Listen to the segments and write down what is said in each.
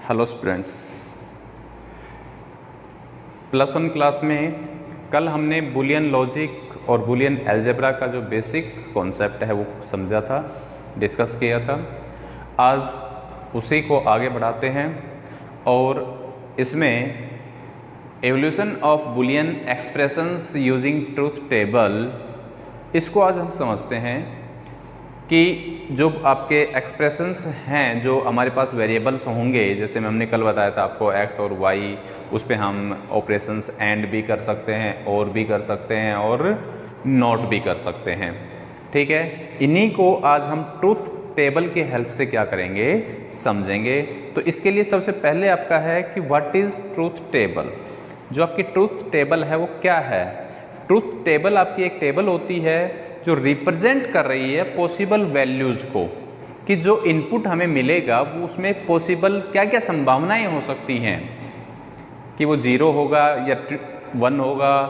Hello students, plus one class में कल हमने बूलियन लॉजिक और बूलियन अलजेब्रा का जो बेसिक कॉन्सेप्ट है वो समझा था, डिस्कस किया था। आज उसी को आगे बढ़ाते हैं और इसमें evolution of Boolean expressions using truth table, इसको आज हम समझते हैं कि जो आपके एक्सप्रेशंस हैं, जो हमारे पास वेरिएबल्स होंगे, जैसे मैं हमने कल बताया था आपको एक्स और वाई, उस पर हम ऑपरेशंस एंड भी कर सकते हैं, और भी कर सकते हैं और नॉट भी कर सकते हैं। ठीक है, इन्हीं को आज हम ट्रूथ टेबल की हेल्प से क्या करेंगे, समझेंगे। तो इसके लिए सबसे पहले आपका है कि व्हाट इज़ ट्रूथ टेबल। जो आपकी ट्रूथ टेबल है वो क्या है। ट्रूथ टेबल आपकी एक टेबल होती है जो रिप्रेजेंट कर रही है पॉसिबल वैल्यूज़ को, कि जो इनपुट हमें मिलेगा वो उसमें पॉसिबल क्या क्या संभावनाएं हो सकती हैं, कि वो 0 होगा या 1 होगा,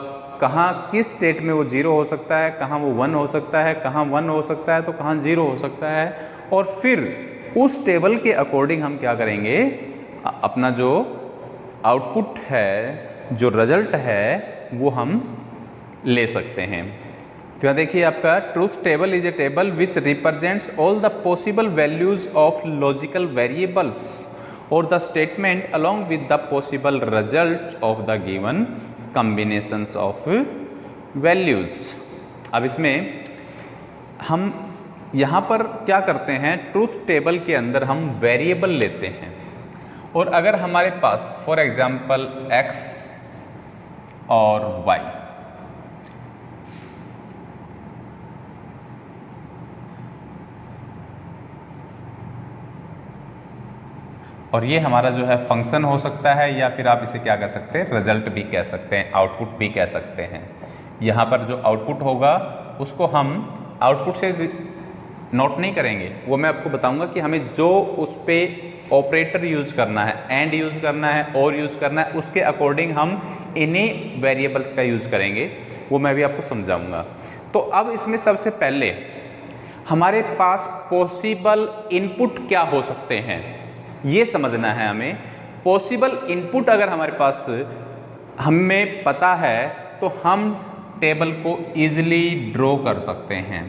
कहाँ किस स्टेट में वो 0 हो सकता है, कहाँ वो 1 हो सकता है, कहाँ 1 हो सकता है तो कहाँ 0 हो सकता है। और फिर उस टेबल के अकॉर्डिंग हम क्या करेंगे, अपना जो आउटपुट है, जो रिजल्ट है, वो हम ले सकते हैं। तो यहाँ देखिए आपका truth table is a table which represents all the possible values of logical variables और the statement along with the possible result of the given combinations of values. अब इसमें हम यहाँ पर क्या करते हैं, ट्रूथ टेबल के अंदर हम वेरिएबल लेते हैं, और अगर हमारे पास फॉर एग्जांपल x और y, और ये हमारा जो है फंक्शन हो सकता है, या फिर आप इसे क्या कह सकते हैं, रिजल्ट भी कह सकते हैं, आउटपुट भी कह सकते हैं। यहाँ पर जो आउटपुट होगा उसको हम आउटपुट से नोट नहीं करेंगे, वो मैं आपको बताऊंगा कि हमें जो उस पर ऑपरेटर यूज करना है, एंड यूज करना है, और यूज करना है, उसके अकॉर्डिंग हम इन्हीं वेरिएबल्स का यूज करेंगे, वो मैं भी आपको समझाऊंगा। तो अब इसमें सबसे पहले हमारे पास पॉसिबल इनपुट क्या हो सकते हैं ये समझना है हमें। पॉसिबल इनपुट अगर हमारे पास हमें पता है तो हम टेबल को इजीली ड्रॉ कर सकते हैं।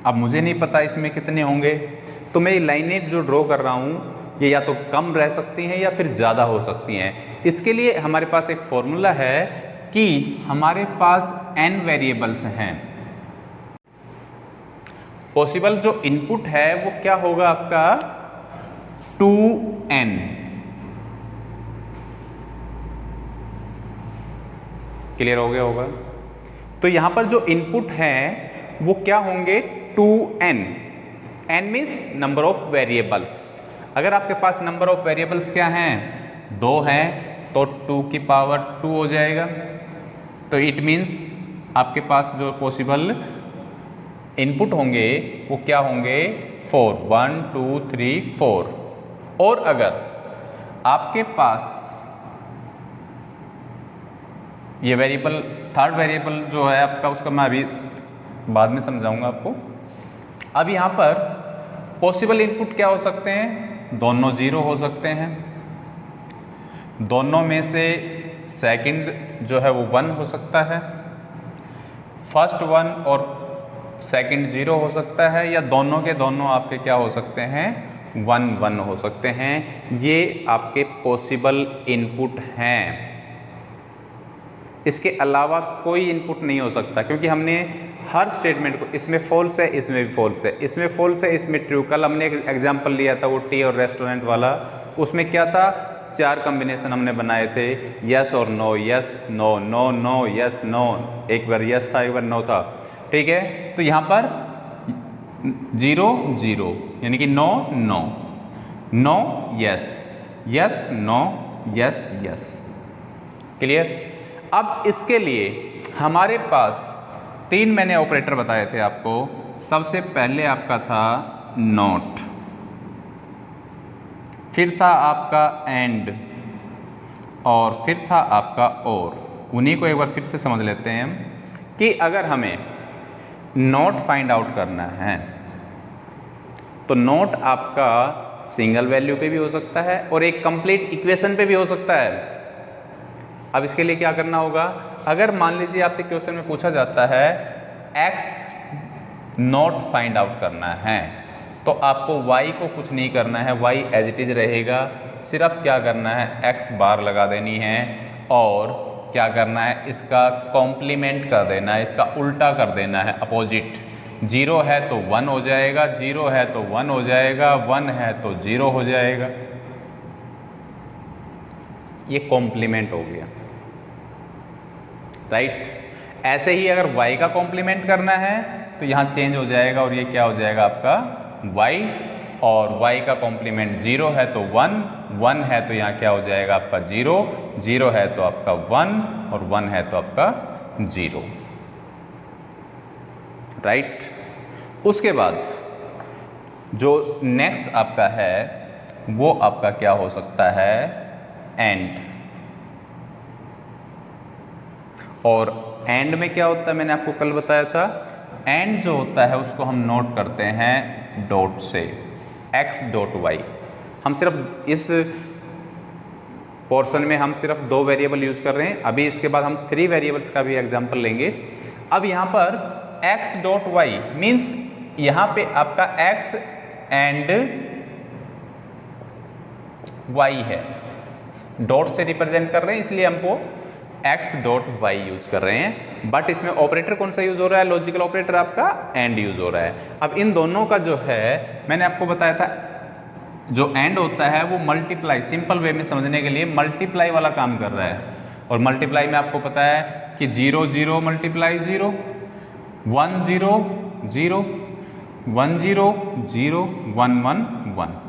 अब मुझे नहीं पता इसमें कितने होंगे, तो मैं ये लाइनें जो ड्रॉ कर रहा हूँ ये या तो कम रह सकती हैं या फिर ज़्यादा हो सकती हैं। इसके लिए हमारे पास एक फॉर्मूला है कि हमारे पास n वेरिएबल्स हैं। पॉसिबल जो इनपुट है वो क्या होगा आपका 2n। क्लियर हो गया होगा। तो यहां पर जो इनपुट है वो क्या होंगे 2n। n means number of variables. अगर आपके पास नंबर ऑफ वेरिएबल्स क्या हैं, 2 हैं, तो 2 की पावर 2 हो जाएगा। तो इट मीन्स आपके पास जो पॉसिबल इनपुट होंगे वो क्या होंगे 4, 1 2 3 4। और अगर आपके पास ये वेरिएबल, थर्ड वेरिएबल जो है आपका, उसका मैं अभी बाद में समझाऊंगा आपको। अब यहाँ पर पॉसिबल इनपुट क्या हो सकते हैं, दोनों 0 हो सकते हैं, दोनों में से सेकंड जो है वो 1 हो सकता है, फर्स्ट 1 और सेकंड 0 हो सकता है, या दोनों के दोनों आपके क्या हो सकते हैं 1 1 हो सकते हैं। ये आपके पॉसिबल इनपुट हैं। इसके अलावा कोई इनपुट नहीं हो सकता, क्योंकि हमने हर स्टेटमेंट को, इसमें फॉल्स है, इसमें भी फॉल्स है, इसमें फॉल्स है, इसमें ट्रू। कल हमने एक एग्जांपल लिया था वो टी और रेस्टोरेंट वाला, उसमें क्या था 4 कॉम्बिनेशन हमने बनाए थे, यस और no, yes no, no no, yes no, एक बार यस था, एक बार नो था। ठीक है, तो यहाँ पर 0 0 यानी कि no no, no yes, yes no, yes yes. Clear. अब इसके लिए हमारे पास 3 मैंने ऑपरेटर बताए थे आपको। सबसे पहले आपका था नॉट, फिर था आपका एंड, और फिर था आपका और। उन्हीं को एक बार फिर से समझ लेते हैं हम, कि अगर हमें नॉट फाइंड आउट करना है तो नॉट आपका सिंगल वैल्यू पे भी हो सकता है और एक कंप्लीट इक्वेशन पे भी हो सकता है। अब इसके लिए क्या करना होगा, अगर मान लीजिए आपसे क्वेश्चन में पूछा जाता है x नॉट फाइंड आउट करना है, तो आपको y को कुछ नहीं करना है, y एज इट इज रहेगा। सिर्फ क्या करना है, x बार लगा देनी है और क्या करना है, इसका कॉम्प्लीमेंट कर देना है, इसका उल्टा कर देना है, अपोजिट। 0 है तो 1 हो जाएगा, 0 है तो 1 हो जाएगा, 1 है तो 0 हो जाएगा। ये कॉम्प्लीमेंट हो गया, राइट। ऐसे ही अगर y का कॉम्प्लीमेंट करना है तो यहाँ चेंज हो जाएगा और ये क्या हो जाएगा आपका y, और y का कॉम्प्लीमेंट 0 है तो 1, 1 है तो यहाँ क्या हो जाएगा आपका 0, 0 है तो आपका 1 और 1 है तो आपका 0, राइट। उसके बाद जो नेक्स्ट आपका है वो आपका क्या हो सकता है, एंड। और एंड में क्या होता है, मैंने आपको कल बताया था, एंड जो होता है उसको हम नोट करते हैं डॉट से, x डॉट y। हम सिर्फ इस पोर्शन में हम सिर्फ 2 वेरिएबल यूज कर रहे हैं, अभी इसके बाद हम 3 वेरिएबल्स का भी एग्जांपल लेंगे। अब यहाँ पर x डॉट y मीन्स यहाँ पे आपका x एंड y है, डॉट से रिप्रेजेंट कर रहे हैं इसलिए हमको x डॉट y यूज कर रहे हैं। बट इसमें ऑपरेटर कौन सा यूज हो रहा है, लॉजिकल ऑपरेटर आपका एंड यूज हो रहा है। अब इन दोनों का जो है मैंने आपको बताया था, जो एंड होता है वो मल्टीप्लाई, सिंपल वे में समझने के लिए मल्टीप्लाई वाला काम कर रहा है। और मल्टीप्लाई में आपको पता है कि 0 0 मल्टीप्लाई 0, 1 0 0, 1 0 0, 1 1 1।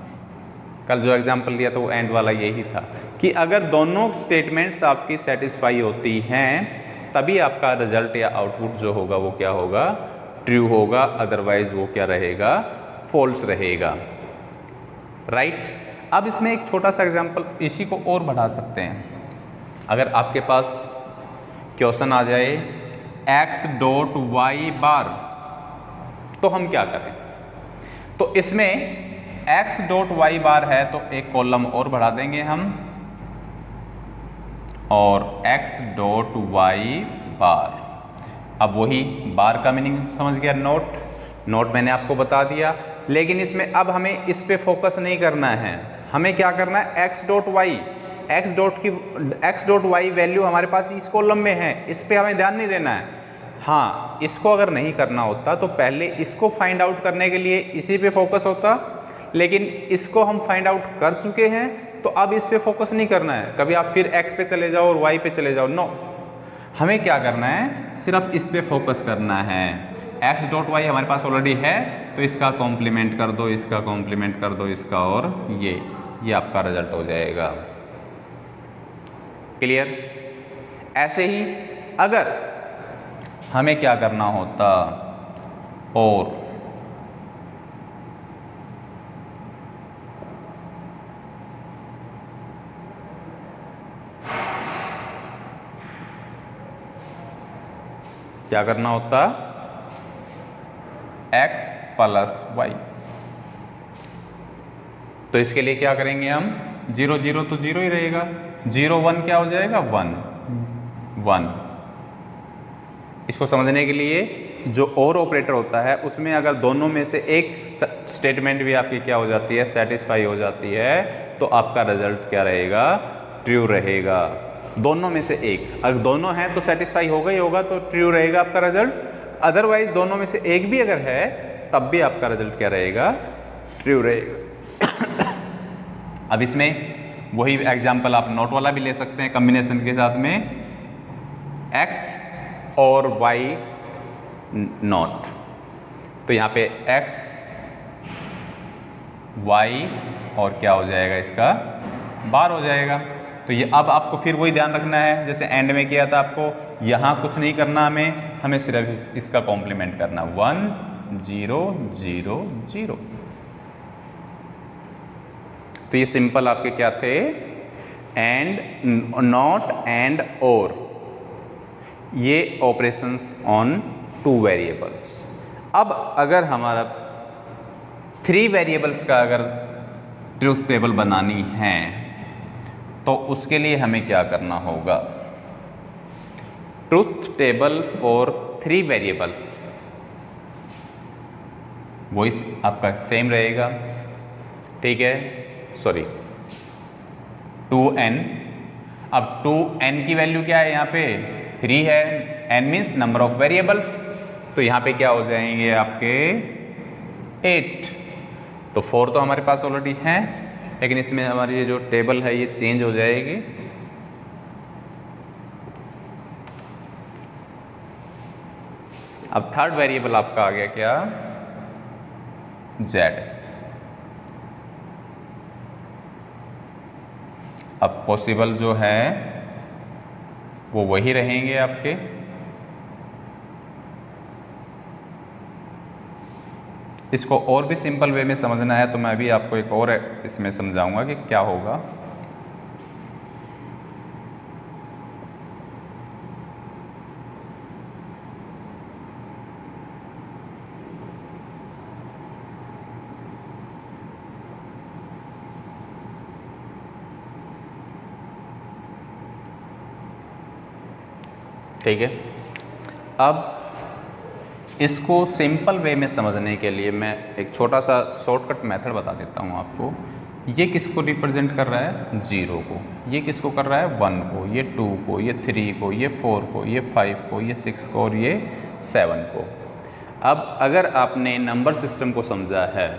कल जो एग्जाम्पल दिया था वो एंड वाला यही था कि अगर दोनों स्टेटमेंट्स आपकी सेटिस्फाई होती हैं तभी आपका रिजल्ट या आउटपुट जो होगा वो क्या होगा, ट्रू होगा, अदरवाइज वो क्या रहेगा, फॉल्स रहेगा, राइट। अब इसमें एक छोटा सा एग्जाम्पल इसी को और बढ़ा सकते हैं। अगर आपके पास क्वेश्चन आ जाए x डॉट वाई बार, तो हम क्या करें, तो इसमें x डॉट वाई बार है तो एक कॉलम और बढ़ा देंगे हम, और x डॉट वाई बार। अब वही बार का मीनिंग समझ गया, नोट, नोट मैंने आपको बता दिया। लेकिन इसमें अब हमें इस पे फोकस नहीं करना है, हमें क्या करना है, x dot y, x dot y value हमारे पास इस कॉलम में है, इस पे हमें ध्यान नहीं देना है। हाँ, इसको अगर नहीं करना होता तो पहले इसको फाइंड आउट करने के लिए इसी पे फोकस होता, लेकिन इसको हम फाइंड आउट कर चुके हैं तो अब इस पे फोकस नहीं करना है। कभी आप फिर x पे चले जाओ और y पे चले जाओ, नो, हमें क्या करना है, सिर्फ इस पे फोकस करना है। x डॉट वाई हमारे पास ऑलरेडी है तो इसका कॉम्प्लीमेंट कर दो, इसका कॉम्प्लीमेंट कर दो, इसका, और ये आपका रिजल्ट हो जाएगा। क्लियर। ऐसे ही अगर हमें क्या करना होता, और क्या करना होता, x प्लस वाई, तो इसके लिए क्या करेंगे हम, 0 0 तो 0 ही रहेगा, 0 1 क्या हो जाएगा, 1 1। इसको समझने के लिए जो और ऑपरेटर होता है उसमें अगर दोनों में से एक स्टेटमेंट भी आपकी क्या हो जाती है, सेटिस्फाई हो जाती है, तो आपका रिजल्ट क्या रहेगा, ट्रू रहेगा। दोनों में से एक, अगर दोनों हैं तो सेटिस्फाई होगा ही होगा, तो ट्रू रहेगा आपका रिजल्ट। अदरवाइज दोनों में से एक भी अगर है तब भी आपका रिजल्ट क्या रहेगा, ट्रू रहेगा। अब इसमें वही एग्जाम्पल आप नोट वाला भी ले सकते हैं कॉम्बिनेशन के साथ में, x और y नॉट, तो यहाँ पे x y और क्या हो जाएगा, इसका बार हो जाएगा। तो ये अब आपको फिर वही ध्यान रखना है जैसे एंड में किया था, आपको यहाँ कुछ नहीं करना, हमें सिर्फ इसका कॉम्प्लीमेंट करना, 1 0 0 0। तो ये सिंपल आपके क्या थे, एंड, नॉट, एंड, और, ये ऑपरेशंस ऑन 2 वेरिएबल्स। अब अगर हमारा 3 वेरिएबल्स का अगर ट्रूथ टेबल बनानी है तो उसके लिए हमें क्या करना होगा? ट्रूथ टेबल फॉर 3 वेरिएबल्स वही आपका सेम रहेगा, ठीक है, सॉरी 2n। अब 2n की वैल्यू क्या है यहाँ पे? 3 है, n means number of variables, तो यहाँ पे क्या हो जाएंगे आपके 8। तो 4 तो हमारे पास ऑलरेडी है, लेकिन इसमें हमारी ये जो टेबल है ये चेंज हो जाएगी। अब थर्ड वेरिएबल आपका आ गया क्या? z। अब पॉसिबल जो है वो वही रहेंगे आपके। इसको और भी सिंपल वे में समझना है तो मैं अभी आपको एक और इसमें समझाऊंगा कि क्या होगा। ठीक है, अब इसको सिंपल वे में समझने के लिए मैं एक छोटा सा शॉर्टकट मेथड बता देता हूँ आपको। ये किसको रिप्रेजेंट कर रहा है? 0 को। ये किसको कर रहा है? 1 को। ये 2 को, ये 3 को, ये 4 को, ये 5 को, ये 6 को और ये 7 को। अब अगर आपने नंबर सिस्टम को समझा है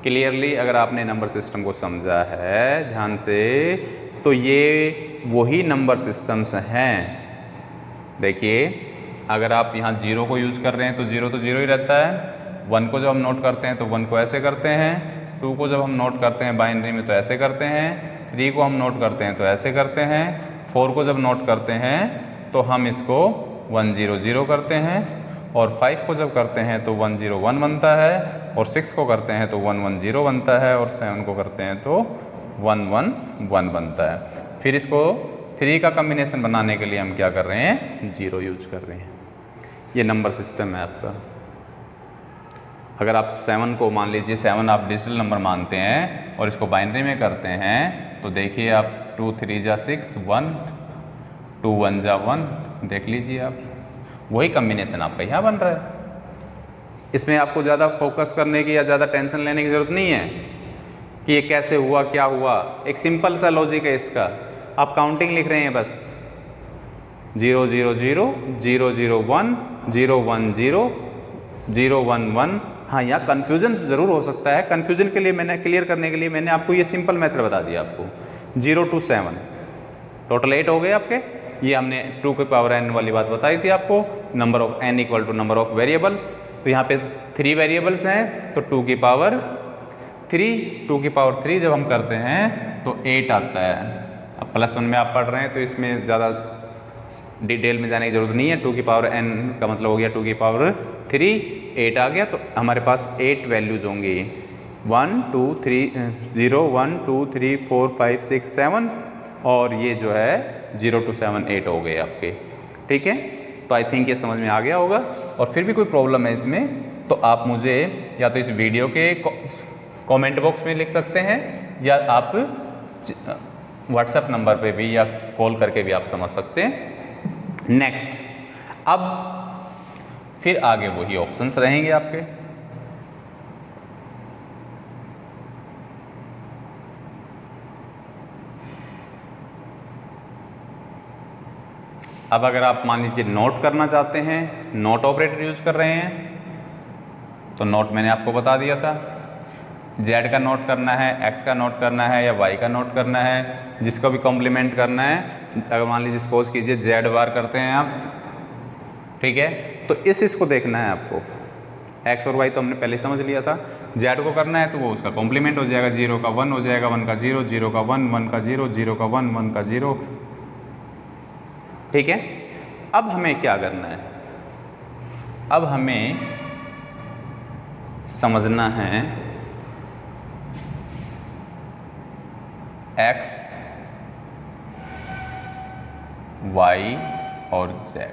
क्लियरली, अगर आपने नंबर सिस्टम को समझा है ध्यान से, तो ये वही नंबर सिस्टम्स हैं। देखिए, अगर आप यहाँ 0 को यूज़ कर रहे हैं तो 0 तो 0 ही रहता है। 1 को जब हम नोट करते हैं तो 1 को ऐसे करते हैं। 2 को जब हम नोट करते हैं बाइनरी में तो ऐसे करते हैं। 3 को हम नोट करते हैं तो ऐसे करते हैं। 4 को जब नोट करते हैं तो हम इसको 1 0 0 करते हैं। और 5 को जब करते हैं तो 1 0 1 बनता है। और 6 को करते हैं तो 1 1 0 बनता है। और 7 को करते हैं तो 1 1 1 बनता है। फिर इसको 3 का कम्बिनेशन बनाने के लिए हम क्या कर रहे हैं? 0 यूज कर रहे हैं। ये नंबर सिस्टम है आपका। अगर आप 7 को मान लीजिए 7 आप डिजिटल नंबर मानते हैं और इसको बाइनरी में करते हैं तो देखिए आप 2 3 जा 6 1 2 1 जा 1, देख लीजिए आप वही कम्बिनेशन आपका यहाँ बन रहा है। इसमें आपको ज़्यादा फोकस करने की या ज़्यादा टेंशन लेने की ज़रूरत नहीं है कि ये कैसे हुआ क्या हुआ। एक सिंपल सा लॉजिक है इसका। आप काउंटिंग लिख रहे हैं बस 0 0 0 0 0 1 0 1 0 0 1 1। हाँ, यहाँ कन्फ्यूज़न ज़रूर हो सकता है। कन्फ्यूज़न के लिए मैंने क्लियर करने के लिए मैंने आपको ये सिंपल मेथड बता दिया आपको। 0 to 7 टोटल 8 हो गए आपके। ये हमने 2 की पावर n वाली बात बताई थी आपको। Number of n equal to number of variables. तो यहाँ पे 3 वेरिएबल्स हैं तो 2 की पावर 3 जब हम करते हैं तो 8 आता है। अब +1 में आप पढ़ रहे हैं तो इसमें ज़्यादा डिटेल में जाने की ज़रूरत नहीं है। 2 की पावर n का मतलब हो गया 2 की पावर 3, 8 आ गया। तो हमारे पास 8 वैल्यूज होंगी 1 2 3 0 1 2 3 4 5 6 7 और ये जो है 0 to 7 8 हो गए आपके। ठीक है, तो आई थिंक ये समझ में आ गया होगा। और फिर भी कोई प्रॉब्लम है इसमें तो आप मुझे या तो इस वीडियो के कमेंट बॉक्स में लिख सकते हैं या आप व्हाट्सएप नंबर पे भी या कॉल करके भी आप समझ सकते हैं। नेक्स्ट, अब फिर आगे वही ऑप्शंस रहेंगे आपके। अब अगर आप मान लीजिए नोट करना चाहते हैं, नोट ऑपरेटर यूज कर रहे हैं तो नोट मैंने आपको बता दिया था। Z का नोट करना है, X का नोट करना है या Y का नोट करना है, जिसका भी कॉम्प्लीमेंट करना है। अगर मान लीजिए सपोज कीजिए Z बार करते हैं आप, ठीक है, तो इसको देखना है आपको। X और Y तो हमने पहले समझ लिया था। Z को करना है तो वो उसका कॉम्प्लीमेंट हो जाएगा। 0 का 1 हो जाएगा, 1 का 0, 0 का 1, 1 का 0, 0 का 1, 1 का 0। ठीक है, अब हमें क्या करना है? अब हमें समझना है X, Y और Z,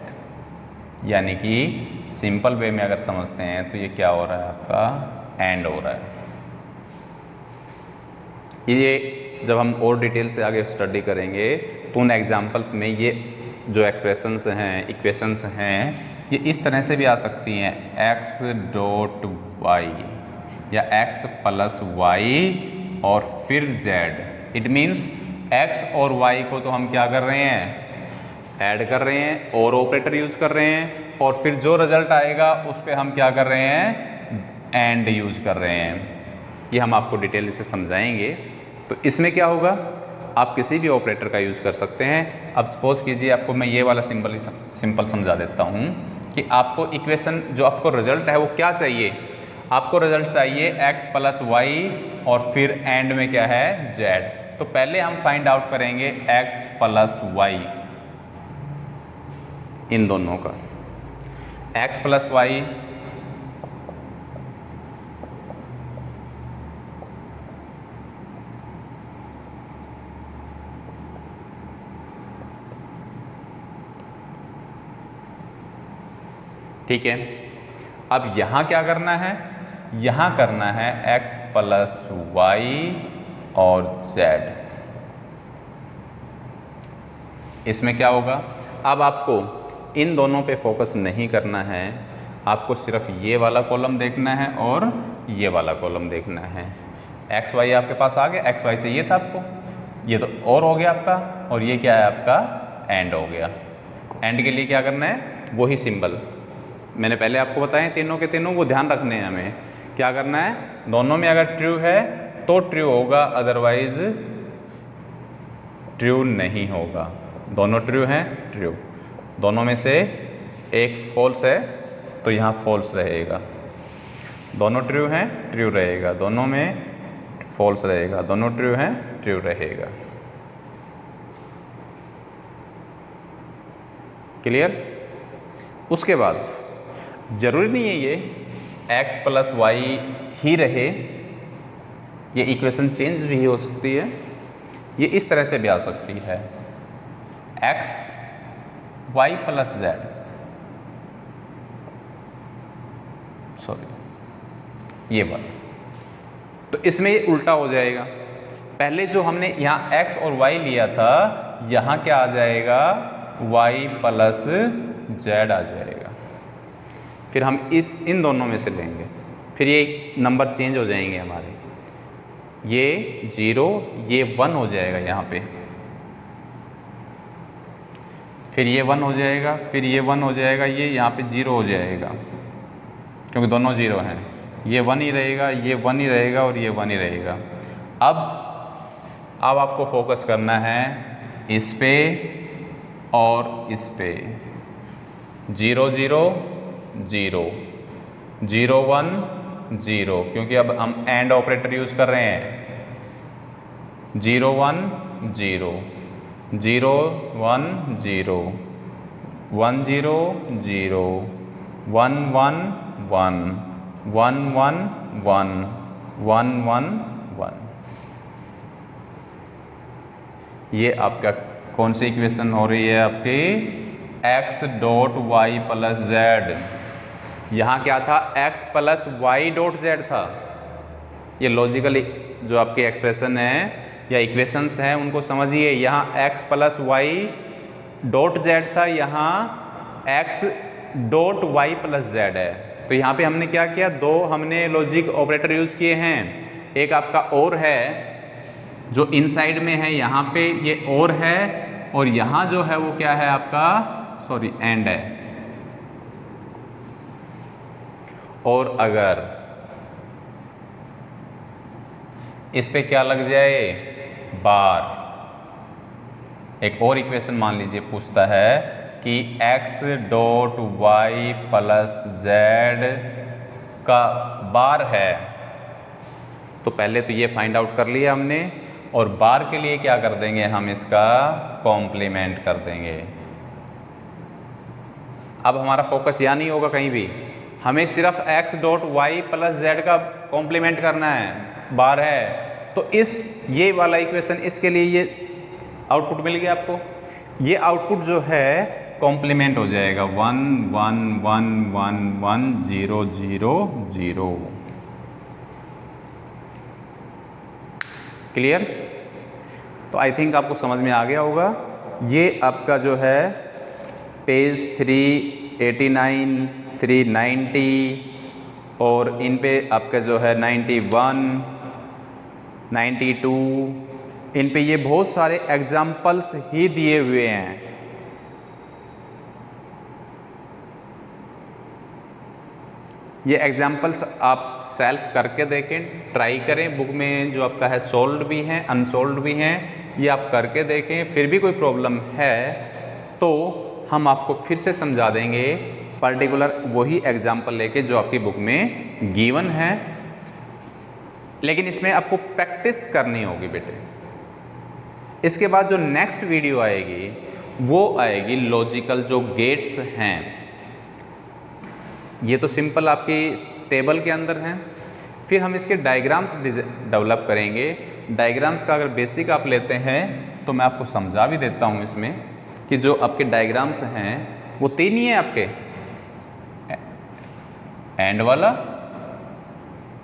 यानी कि सिंपल वे में अगर समझते हैं तो ये क्या हो रहा है आपका? एंड हो रहा है। ये जब हम और डिटेल से आगे स्टडी करेंगे तो उन एग्जाम्पल्स में ये जो एक्सप्रेशंस हैं, इक्वेशंस हैं, ये इस तरह से भी आ सकती हैं, x डॉट वाई या x प्लस वाई और फिर z। इट मीन्स x और y को तो हम क्या कर रहे हैं, ऐड कर रहे हैं और ऑपरेटर यूज कर रहे हैं, और फिर जो रिजल्ट आएगा उस पर हम क्या कर रहे हैं, एंड यूज कर रहे हैं। ये हम आपको डिटेल से समझाएंगे। तो इसमें क्या होगा, आप किसी भी ऑपरेटर का यूज़ कर सकते हैं। अब सपोज कीजिए आपको मैं ये वाला सिंपल समझा देता हूँ कि आपको इक्वेशन जो आपको रिजल्ट है वो क्या चाहिए। आपको रिजल्ट चाहिए x प्लस वाई और फिर एंड में क्या है, z। तो पहले हम फाइंड आउट करेंगे x प्लस वाई, इन दोनों का x प्लस वाई ठीक है। अब यहाँ क्या करना है, यहाँ करना है x प्लस वाई और z। इसमें क्या होगा, अब आपको इन दोनों पे फोकस नहीं करना है, आपको सिर्फ ये वाला कॉलम देखना है और ये वाला कॉलम देखना है। एक्स वाई आपके पास आ गया, एक्स वाई चाहिए था आपको, ये तो और हो गया आपका, और ये क्या है आपका, एंड हो गया। एंड के लिए क्या करना है, वही सिंबल मैंने पहले आपको बताया, तीनों के तीनों को ध्यान रखने हैं हमें। क्या करना है, दोनों में अगर ट्रू है तो ट्रू होगा, अदरवाइज ट्रू नहीं होगा। दोनों ट्रू हैं, ट्रू। दोनों में से एक फॉल्स है तो यहाँ फॉल्स रहेगा। दोनों ट्रू हैं, ट्रू रहेगा। दोनों में फॉल्स रहेगा। दोनों ट्रू हैं, ट्रू रहेगा। क्लियर। उसके बाद जरूरी नहीं है ये x प्लस वाई ही रहे, ये इक्वेशन चेंज भी हो सकती है। ये इस तरह से भी आ सकती है, x y plus z, sorry ये वाला। तो इसमें ये उल्टा हो जाएगा। पहले जो हमने यहाँ x और y लिया था, यहाँ क्या आ जाएगा, y प्लस z आ जाएगा। फिर हम इन दोनों में से लेंगे, फिर ये नंबर चेंज हो जाएंगे हमारे। ये 0, ये 1 हो जाएगा यहाँ पे, फिर ये 1 हो जाएगा, फिर ये 1 हो जाएगा, ये यहाँ पे 0 हो जाएगा क्योंकि दोनों 0 हैं। ये 1 ही रहेगा, ये 1 ही रहेगा और ये 1 ही रहेगा। अब आपको फोकस करना है इस पे और इस पे। 0 0 0 0 1 0, क्योंकि अब हम एंड ऑपरेटर यूज कर रहे हैं। 0 1 0 0 1 0 1 0 0 1 1 1 1 1 1 1 1 1। ये आपका कौन सी इक्वेशन हो रही है आपकी, x dot y plus z. यहाँ क्या था, x plus y dot z था। ये लॉजिकली जो आपके एक्सप्रेशन है या इक्वेशंस हैं उनको समझिए। यहाँ x plus y dot z था, यहाँ x dot y plus z है। तो यहाँ पे हमने क्या किया, दो हमने लॉजिक ऑपरेटर यूज़ किए हैं। एक आपका और है जो इनसाइड में है, यहाँ पे ये और है, और यहाँ जो है वो क्या है आपका, सॉरी एंड है। और अगर इस पे क्या लग जाए, बार। एक और इक्वेशन मान लीजिए पूछता है कि x dot y plus z का बार है, तो पहले तो ये फाइंड आउट कर लिया हमने, और बार के लिए क्या कर देंगे, हम इसका कॉम्प्लीमेंट कर देंगे। अब हमारा फोकस यहाँ नहीं होगा कहीं भी, हमें सिर्फ x dot y plus z का कॉम्प्लीमेंट करना है, बार है। तो ये वाला इक्वेशन, इसके लिए ये आउटपुट मिल गया आपको। ये आउटपुट जो है कॉम्प्लीमेंट हो जाएगा 1 1 1 1 1 0 0 0। क्लियर? तो आई थिंक आपको समझ में आ गया होगा। ये आपका जो है पेज 389, 390 और इन पे आपका जो है 91, 92, इन पे ये बहुत सारे एग्जाम्पल्स ही दिए हुए हैं। ये एग्जाम्पल्स आप सेल्फ करके देखें, ट्राई करें। बुक में जो आपका है सोल्व्ड भी हैं, अनसोल्व्ड भी हैं, ये आप करके देखें। फिर भी कोई प्रॉब्लम है तो हम आपको फिर से समझा देंगे, पर्टिकुलर वही एग्जाम्पल लेके जो आपकी बुक में गिवन है। लेकिन इसमें आपको प्रैक्टिस करनी होगी बेटे। इसके बाद जो नेक्स्ट वीडियो आएगी वो आएगी लॉजिकल जो गेट्स हैं। ये तो सिंपल आपकी टेबल के अंदर हैं। फिर हम इसके डायग्राम्स डेवलप करेंगे। डायग्राम्स का अगर बेसिक आप लेते हैं तो मैं आपको समझा भी देता हूँ इसमें कि जो आपके डायग्राम्स हैं वो 3 ही हैं आपके, एंड वाला,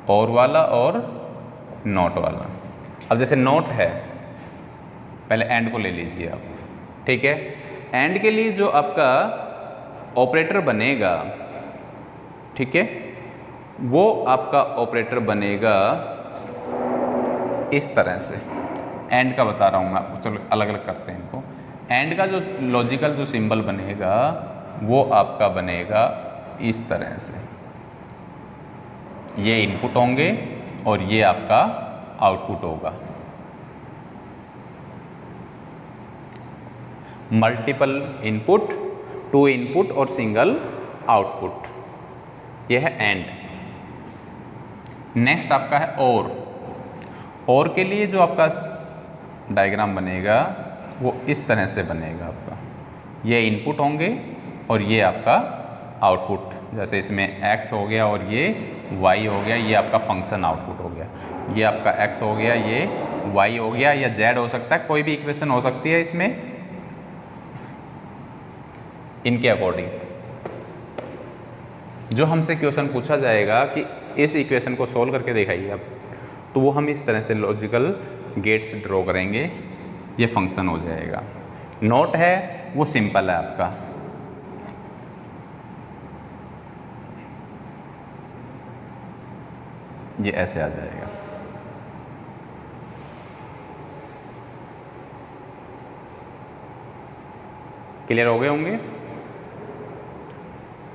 और वाला और नॉट वाला। अब जैसे नॉट है, पहले एंड को ले लीजिए आप, ठीक है। एंड के लिए जो आपका ऑपरेटर बनेगा, ठीक है, वो आपका ऑपरेटर बनेगा इस तरह से। एंड का बता रहा हूँ मैं आपको, चलो अलग अलग करते हैं इनको। एंड का जो लॉजिकल जो सिंबल बनेगा वो आपका बनेगा इस तरह से। ये इनपुट होंगे और ये आपका आउटपुट होगा। मल्टीपल इनपुट, 2 इनपुट और सिंगल आउटपुट, ये है एंड। नेक्स्ट आपका है और के लिए जो आपका डायग्राम बनेगा वो इस तरह से बनेगा आपका। ये इनपुट होंगे और ये आपका आउटपुट। जैसे इसमें x हो गया और ये y हो गया, ये आपका फंक्शन आउटपुट हो गया। ये आपका x हो गया, ये y हो गया, या z हो सकता है, कोई भी इक्वेशन हो सकती है इसमें इनके अकॉर्डिंग। जो हमसे क्वेश्चन पूछा जाएगा कि इस इक्वेशन को सोल्व करके दिखाइए आप, तो वो हम इस तरह से लॉजिकल गेट्स ड्रॉ करेंगे, ये फंक्शन हो जाएगा। नोट है वो सिंपल है आपका। ये ऐसे आ जाएगा। क्लियर हो गए होंगे?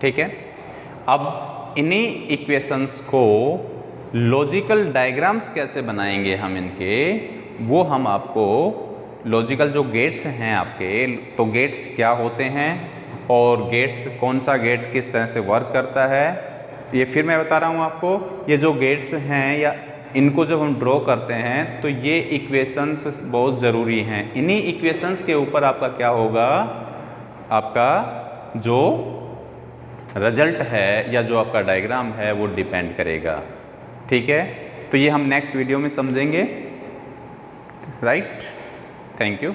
ठीक है। अब इन्हीं इक्वेशंस को लॉजिकल डायग्राम्स कैसे बनाएंगे हम इनके, वो हम आपको लॉजिकल जो गेट्स हैं आपके, तो गेट्स क्या होते हैं और गेट्स कौन सा गेट किस तरह से वर्क करता है, ये फिर मैं बता रहा हूँ आपको। ये जो गेट्स हैं या इनको जब हम ड्रॉ करते हैं तो ये इक्वेशंस बहुत ज़रूरी हैं। इन्हीं इक्वेशंस के ऊपर आपका क्या होगा, आपका जो रिजल्ट है या जो आपका डायग्राम है वो डिपेंड करेगा। ठीक है, तो ये हम नेक्स्ट वीडियो में समझेंगे। Right, thank you.